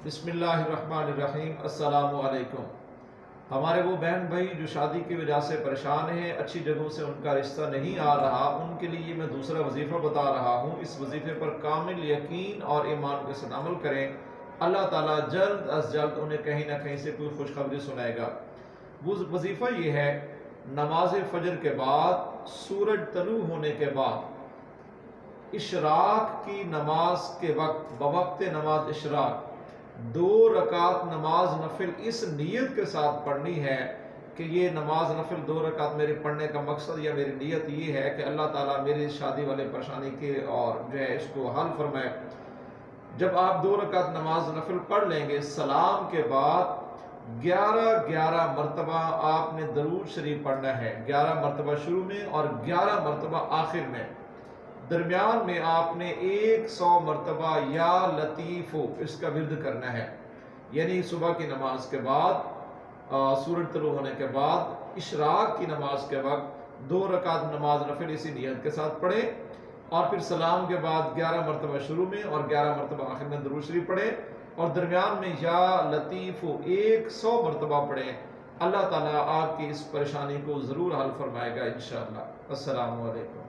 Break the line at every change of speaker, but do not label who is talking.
بسم اللہ الرحمن الرحیم۔ السلام علیکم۔ ہمارے وہ بہن بھائی جو شادی کی وجہ سے پریشان ہیں، اچھی جگہوں سے ان کا رشتہ نہیں آ رہا، ان کے لیے میں دوسرا وظیفہ بتا رہا ہوں۔ اس وظیفے پر کامل یقین اور ایمان کے ساتھ عمل کریں، اللہ تعالیٰ جلد از جلد انہیں کہیں نہ کہیں سے کوئی خوشخبری سنائے گا۔ وہ وظیفہ یہ ہے، نماز فجر کے بعد، سورج طلوع ہونے کے بعد، اشراق کی نماز کے وقت، بوقت نماز اشراق 2 رکعت نماز نفل اس نیت کے ساتھ پڑھنی ہے کہ یہ نماز نفل 2 رکعت میرے پڑھنے کا مقصد یا میری نیت یہ ہے کہ اللہ تعالیٰ میری شادی والے پریشانی کے اور جو ہے اس کو حل فرمائے۔ جب آپ 2 رکعت نماز نفل پڑھ لیں گے، سلام کے بعد 11 مرتبہ آپ نے درود شریف پڑھنا ہے، 11 مرتبہ شروع میں اور 11 مرتبہ آخر میں۔ درمیان میں آپ نے 100 مرتبہ یا لطیف اس کا ورد کرنا ہے، یعنی صبح کی نماز کے بعد، سورج طلوع ہونے کے بعد، اشراق کی نماز کے وقت 2 رکعت نماز نفل اسی نیت کے ساتھ پڑھیں، اور پھر سلام کے بعد 11 مرتبہ شروع میں اور 11 مرتبہ آخر میں درود شریف پڑھیں، اور درمیان میں یا لطیف 100 مرتبہ پڑھیں۔ اللہ تعالیٰ آپ کی اس پریشانی کو ضرور حل فرمائے گا انشاءاللہ۔ السلام علیکم۔